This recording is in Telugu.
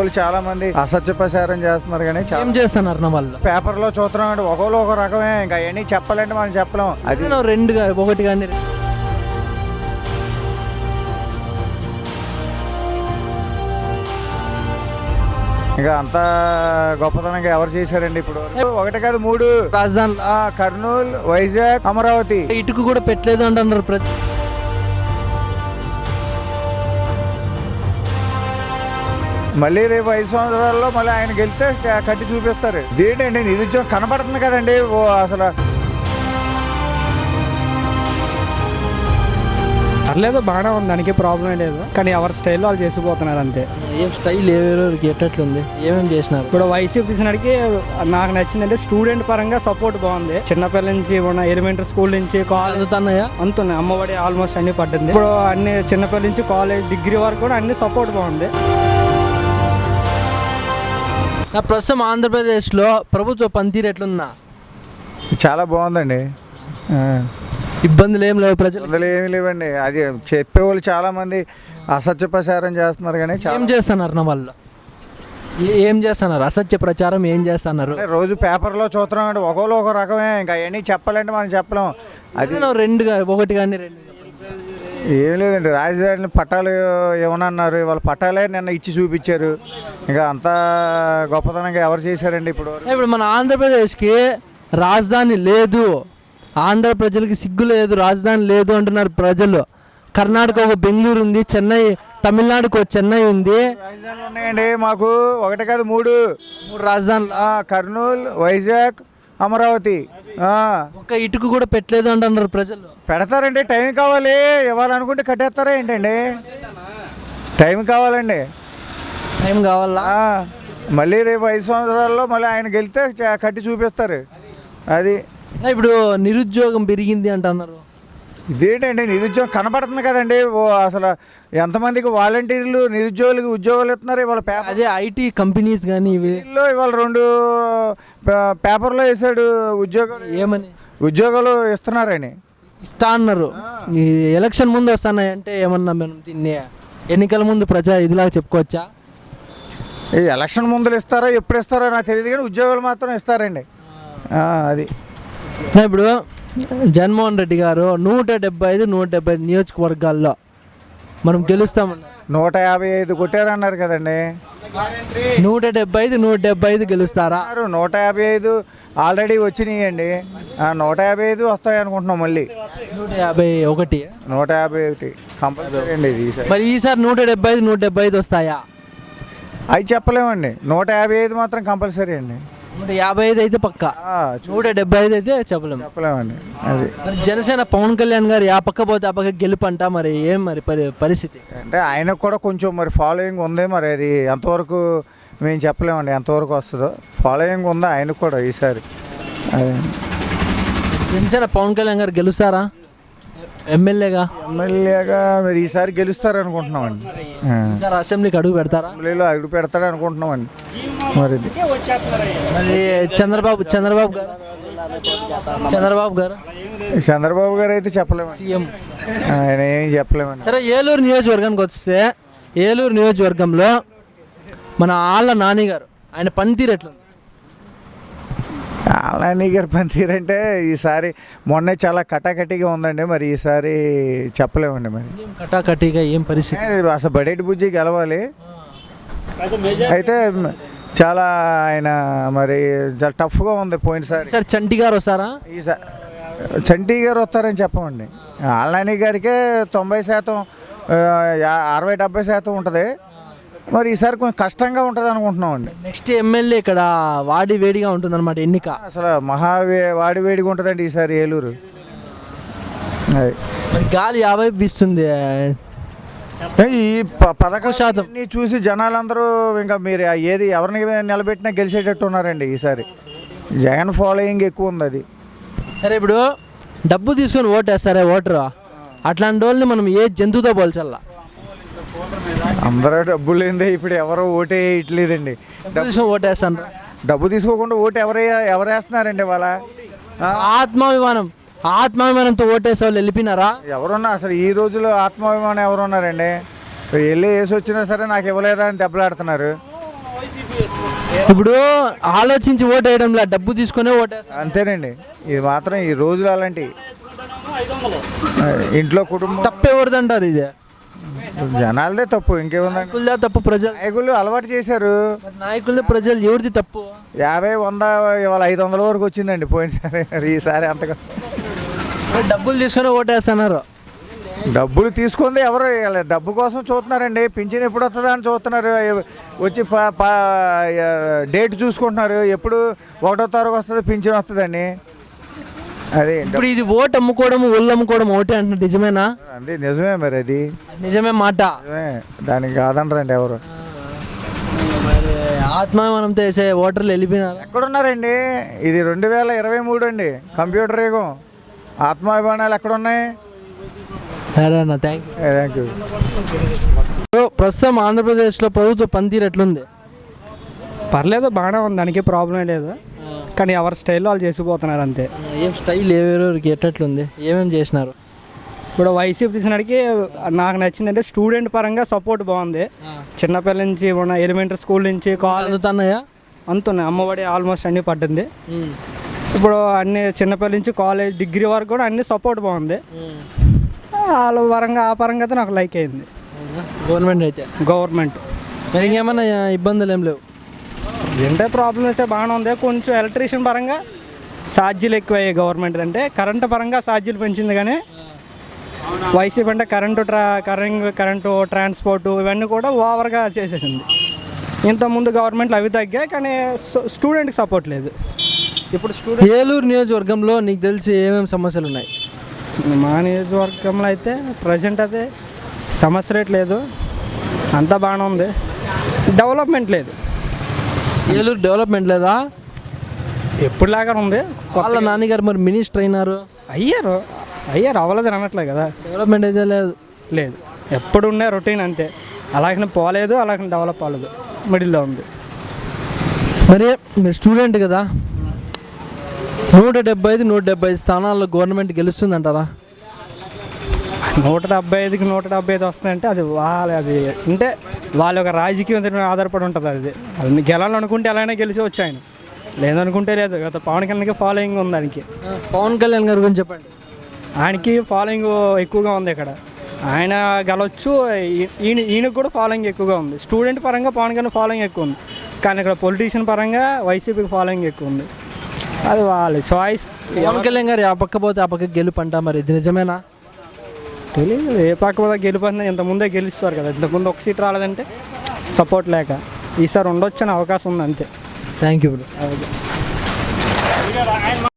చెప్పేవాళ్ళు చాలా మంది అసత్య ప్రచారం చేస్తున్నారు కానీ ఏం చేస్తున్నారు వాళ్ళు పేపర్లో చూస్తున్నాం అంటే ఒకళ్ళు ఒక రకమే, ఇంకా అవన్నీ చెప్పాలంటే మనం చెప్పలేం. అది రెండుగా ఒకటి కానీ ఇంకా అంత గొప్పతనంగా ఎవరు చేశారండి ఇప్పుడు? ఒకటి కాదు, 3 రాజధాని కర్నూలు, వైజాగ్, అమరావతి. ఇటుకు కూడా పెట్టలేదు అంటున్నారు. మళ్ళీ రేపు 5 సంవత్సరాల్లో మళ్ళీ ఆయన గెలిస్తే కట్టి చూపిస్తారు. ఇదేంటండి నిరుద్యోగం కనపడుతుంది కదండి. అసలు పర్లేదు, బాగానే ఉంది, దానికి ప్రాబ్లం లేదు. కానీ ఎవరి స్టైల్లో వాళ్ళు చేసిపోతున్నారు అంతే. ఏం స్టైల్ ఎవరికి ఎట్టట్లుంది, ఏమేమి చేసినారు? ఇప్పుడు వైసీపీ తీసినడికి నాకు నచ్చిందంటే స్టూడెంట్ పరంగా సపోర్ట్ బాగుంది. చిన్నపిల్లల నుంచి ఉన్న ఎలిమెంటరీ స్కూల్ నుంచి కాలేజ్ అంతున్నాయి, అమ్మఒడి ఆల్మోస్ట్ అన్ని పడ్డింది. ఇప్పుడు అన్ని చిన్నపిల్లల నుంచి కాలేజ్ డిగ్రీ వరకు కూడా అన్ని సపోర్ట్ బాగుంది. ప్రస్తుతం ఆంధ్రప్రదేశ్లో ప్రభుత్వ పనితీరు ఎట్లుందా? చాలా బాగుందండి. ఇబ్బందులు ఏం లేవు, ప్రజలు ఏమి లేవండి. అది చెప్పేవాళ్ళు చాలా మంది అసత్య ప్రచారం చేస్తున్నారు కానీ ఏం చేస్తున్నారు వాళ్ళు? ఏం చేస్తున్నారు? అసత్య ప్రచారం ఏం చేస్తున్నారు? రోజు పేపర్లో చూస్తున్నాం అంటే ఒకళ్ళు ఒక రకమే, ఇంకా అవన్నీ చెప్పాలంటే మనం చెప్పలేం. అది రెండుగా ఒకటి కానీ ఏం లేదండి. రాజధాని పట్టాలు ఏమన్నారు, వాళ్ళ పట్టాలే నిన్న ఇచ్చి చూపించారు. ఇంకా అంత గొప్పతనంగా ఎవరు చేశారండి ఇప్పుడు? మన ఆంధ్రప్రదేశ్కి రాజధాని లేదు, ఆంధ్ర ప్రజలకి సిగ్గు లేదు, రాజధాని లేదు అంటున్నారు ప్రజలు. కర్ణాటక ఒక బెంగళూరు ఉంది, చెన్నై, తమిళనాడుకు ఒక చెన్నై ఉంది. రాజధానులు ఉన్నాయండి మాకు. ఒకటి కాదు, 3 రాజధానులు కర్నూలు, వైజాగ్, అమరావతి. ఒక ఇటుకు కూడా పెట్టలేదు అంటున్నారు ప్రజలు. పెడతారండి, టైం కావాలి. ఇవ్వాలనుకుంటే కట్టేస్తారా ఏంటండి? టైం కావాలండి, టైం కావాలా? మళ్ళీ రేపు 5 సంవత్సరాల్లో మళ్ళీ ఆయన గెలిస్తే కట్టి చూపిస్తారు. అది ఇప్పుడు నిరుద్యోగం పెరిగింది అంటున్నారు. ఇదేంటండి నిరుద్యోగం కనపడుతుంది కదండి. అసలు ఎంతమందికి వాలంటీర్లు నిరుద్యోగులకి ఉద్యోగాలు ఇస్తున్నారు ఇవాళ. అదే ఐటీ కంపెనీస్ కానీ ఇవాళ 2 పేపర్లో వేసాడు ఉద్యోగాలు. ఏమని? ఉద్యోగాలు ఇస్తున్నారని ఇస్తా అన్నారు. ఈ ఎలక్షన్ ముందు వస్తున్నాయి అంటే ఏమన్నా మనం దీన్ని ఎన్నికల ముందు ప్రజా ఇదిలాగా చెప్పుకోవచ్చా? ఈ ఎలక్షన్ ముందులు ఇస్తారో ఎప్పుడు ఇస్తారో నాకు తెలియదు కానీ ఉద్యోగాలు మాత్రం ఇస్తారండి. అది ఇప్పుడు జగన్మోహన్ రెడ్డి గారు 175 నియోజకవర్గాల్లో మనం గెలుస్తామన్నారు. 155 కొట్టారన్నారు కదండి. 175 గెలుస్తారా? 155 ఆల్రెడీ వచ్చినాయండి. 155 వస్తాయి అనుకుంటున్నాం. మళ్ళీ 151 కంపల్సరీ అండి ఇది. మరి ఈసారి 175 వస్తాయా? అవి చెప్పలేమండి. 155 మాత్రం కంపల్సరీ అండి. 155 అయితే పక్క, 175 అయితే చెప్పలేమండి. అది మరి జనసేన పవన్ కళ్యాణ్ గారు ఆ పక్క పోతే ఆ పక్క గెలుపంట. మరి ఏం మరి పరిస్థితి అంటే ఆయనకు కూడా కొంచెం మరి ఫాలోయింగ్ ఉంది. మరి అది ఎంతవరకు మేము చెప్పలేమండి, ఎంతవరకు వస్తుందో. ఫాలోయింగ్ ఉందా ఆయనకు కూడా ఈసారి. జనసేన పవన్ కళ్యాణ్ గారు గెలుస్తారా ఎమ్మెల్యేగా? మరి ఈసారి గెలుస్తారు అనుకుంటున్నామండి. ఈసారి అసెంబ్లీకి అడుగు పెడతారా? అసెంబ్లీలో అడుగు పెడతాడు అనుకుంటున్నామండి. మరి చంద్రబాబు గారు అయితే చెప్పలేము, సీఎం ఆయన ఏం చెప్పలేమండి. సరే, ఏలూరు నియోజకవర్గానికి వస్తే ఏలూరు నియోజకవర్గంలో మన ఆళ్ళ నాని గారు, ఆయన పనితీరు ఎట్లుంది? నాని గారి పనితీరు అంటే ఈసారి మొన్నే చాలా కటాకటిగా ఉందండి. మరి ఈసారి చెప్పలేమండి. మరి కటాకటిగా ఏం పరిస్థితి? అసలు బడేటి బుజ్జి గెలవాలి. అయితే చాలా ఆయన మరి చాలా టఫ్గా ఉంది. పోయినసారి సార్ చంటి గారు వస్తారా? ఈసారి చంటి గారు వస్తారని చెప్పమండి. ఆళ్ళనాని గారికే 90%, 60-70% ఉంటుంది. మరి ఈసారి కొంచెం కష్టంగా ఉంటుంది అనుకుంటున్నామండి. నెక్స్ట్ ఎమ్మెల్యే ఇక్కడ వాడి వేడిగా ఉంటుంది అనమాట ఎన్నిక. అసలు వాడి వేడిగా ఉంటుందండి ఈసారి ఏలూరు. అది మరి గాలి 50 వీస్తుంది. ఈ పథకం చూసి జనాలందరూ ఇంకా మీరు ఏది ఎవరిని నిలబెట్టినా గెలిచేటట్టు ఉన్నారండి ఈసారి. జగన్ ఫాలోయింగ్ ఎక్కువ ఉంది. అది సరే, ఇప్పుడు డబ్బు తీసుకొని ఓటేస్తారే ఓటరు, అట్లాంటి వాళ్ళని మనం ఏ జంతువుతో పోల్చల్లా? అందరూ డబ్బు లేదే ఇప్పుడు ఎవరో ఓటే వేయట్లేదండి. ఓటేస్తాను. డబ్బు తీసుకోకుండా ఓటు ఎవరేస్తున్నారండి? వాళ్ళ ఆత్మాభిమానంతో ఓటేసే వాళ్ళు వెళ్ళిపోయినారా? ఎవరున్నా అసలు ఈ రోజులో ఆత్మాభిమానం ఎవరున్నారండి? వెళ్ళి వేసి వచ్చినా సరే నాకు ఇవ్వలేదా అని దెబ్బలాడుతున్నారు. ఇప్పుడు ఆలోచించి ఓటు వేయడంలా డబ్బు తీసుకునే ఓటేస్తారు. అంతేనండి, ఇది మాత్రం ఈ రోజులు అలాంటి ఇంట్లో కుటుంబం తప్పు ఎవరిదంటారు? ఇది జనాలదే తప్పు, ఇంకేముంది. నాయకులదే తప్పు, ప్రజలు నాయకులు అలవాటు చేశారు. మరి నాయకులదే ప్రజలు ఎవరిది తప్పు? 50, 100 ఇవాళ 500 వరకు వచ్చిందండి పోయినసారి. ఈసారి అంతగా మరి డబ్బులు తీసుకుని ఓటేస్తున్నారు. డబ్బులు తీసుకుంది ఎవరు? డబ్బు కోసం చూస్తున్నారండి. పింఛన్ ఎప్పుడు వస్తుందా అని చూస్తున్నారు. వచ్చి డేట్ చూసుకుంటున్నారు, ఎప్పుడు 1వ తారీఖు వస్తుంది పింఛన్ వస్తుందని. అది ఇప్పుడు ఇది ఓటు అమ్ముకోవడం, ఒళ్ళు అమ్ముకోవడం ఒకటే అంటున్నారు, నిజమేనా? అది నిజమే, మరి అది నిజమే మాట. నిజమే, దానికి కాదనరండి ఎవరు. మరి ఆత్మాభిమానంతో వేసే ఓటర్లు వెళ్ళిపోయినారు. ఎక్కడున్నారండి? ఇది 2023 అండి, కంప్యూటర్ యుగం. ఆత్మాభిమానాలు ఎక్కడున్నాయి? సరే అన్న, థ్యాంక్ థ్యాంక్ యూ. యూ. ప్రస్తుతం ఆంధ్రప్రదేశ్లో ప్రభుత్వ పనితీరు ఎట్లుంది? పర్లేదు, బాగానే ఉంది, దానికి ప్రాబ్లం లేదు. కానీ ఎవరి స్టైల్లో వాళ్ళు చేసిపోతున్నారు అంతే. ఏం స్టైల్ ఎవరెవరికి ఎట్లెట్లుంది, ఏమేమి చేసినారు? ఇప్పుడు వైసీపీ తీసినడికి నాకు నచ్చిందంటే స్టూడెంట్ పరంగా సపోర్ట్ బాగుంది. చిన్నపిల్లల నుంచి ఉన్న ఎలిమెంటరీ స్కూల్ నుంచి కాలేజ్ అందుతున్నాయా? అంతున్నాయి. అమ్మఒడి ఆల్మోస్ట్ అన్నీ పట్టింది. ఇప్పుడు అన్ని చిన్నపిల్లల నుంచి కాలేజ్ డిగ్రీ వరకు కూడా అన్ని సపోర్ట్ బాగుంది. వాళ్ళ పరంగా ఆ పరంగా అయితే నాకు లైక్ అయింది గవర్నమెంట్ అయితే. గవర్నమెంట్ మరి ఇంకేమన్నా ఇబ్బందులు ఏం లేవు? ఏంటంటే ప్రాబ్లమ్ అయితే బాగానే ఉంది. కొంచెం ఎలక్ట్రీషియన్ పరంగా ఛార్జీలు ఎక్కువయ్యాయి. గవర్నమెంట్ అంటే కరెంటు పరంగా ఛార్జీలు పెంచింది, కానీ వైసీపీ అంటే కరెంటు ట్రాన్స్పోర్టు ఇవన్నీ కూడా ఓవర్గా చేసేసింది. ఇంతకుముందు గవర్నమెంట్లు అవి తగ్గాయి, కానీ స్టూడెంట్కి సపోర్ట్ లేదు. ఇప్పుడు ఏలూరు నియోజకవర్గంలో నీకు తెలిసి ఏమేమి సమస్యలు ఉన్నాయి? మా నియోజకవర్గంలో అయితే ప్రజెంట్ అయితే సమస్య రేట్ లేదు, అంతా బాగానే ఉంది. డెవలప్మెంట్ లేదు. ఏలూరు డెవలప్మెంట్ లేదా? ఎప్పుడులాగా ఉంది. వాళ్ళ నాన్నగారు మరి మినిస్టర్ అయినారు, అయ్యారు అవ్వలేదని అనట్లే కదా. డెవలప్మెంట్ అయితే లేదు ఎప్పుడు ఉండే రొటీన్ అంతే. అలాగనే పోలేదు, అలాగనే డెవలప్ అవ్వలేదు, మిడిల్లో ఉంది. మరి మీరు స్టూడెంట్ కదా, 175 స్థానాల్లో గవర్నమెంట్ గెలుస్తుందంటారా? 175కి 175 వస్తుందంటే అది అంటే వాళ్ళ ఒక రాజకీయం మీద ఆధారపడి ఉంటుంది. అది గెలాలనుకుంటే ఎలాగైనా గెలిచి వచ్చి ఆయన, లేదనుకుంటే లేదు. గత పవన్ కళ్యాణ్కి ఫాలోయింగ్ ఉంది. దానికి పవన్ కళ్యాణ్ గారి గురించి చెప్పండి. ఆయనకి ఫాలోయింగ్ ఎక్కువగా ఉంది. ఇక్కడ ఆయన గెలవచ్చు, ఈయనకు కూడా ఫాలోయింగ్ ఎక్కువగా ఉంది. స్టూడెంట్ పరంగా పవన్ కళ్యాణ్ ఫాలోయింగ్ ఎక్కువ ఉంది, కానీ ఇక్కడ పొలిటీషియన్ పరంగా వైసీపీకి ఫాలోయింగ్ ఎక్కువ ఉంది. అది వాళ్ళ చాయిస్. పవన్ కళ్యాణ్ గారు ఆ పక్క పోతే ఆ పక్క గెలుపు అంటా, మరి ఇది నిజమేనా? తెలియదు, ఏ పక్క పోతే గెలుపుందని ఇంతకుముందే గెలుస్తారు కదా. ఇంతకుముందు ఒక సీట్ రాలేదంటే సపోర్ట్ లేక, ఈసారి ఉండొచ్చని అవకాశం ఉంది అంతే. Thank you bro.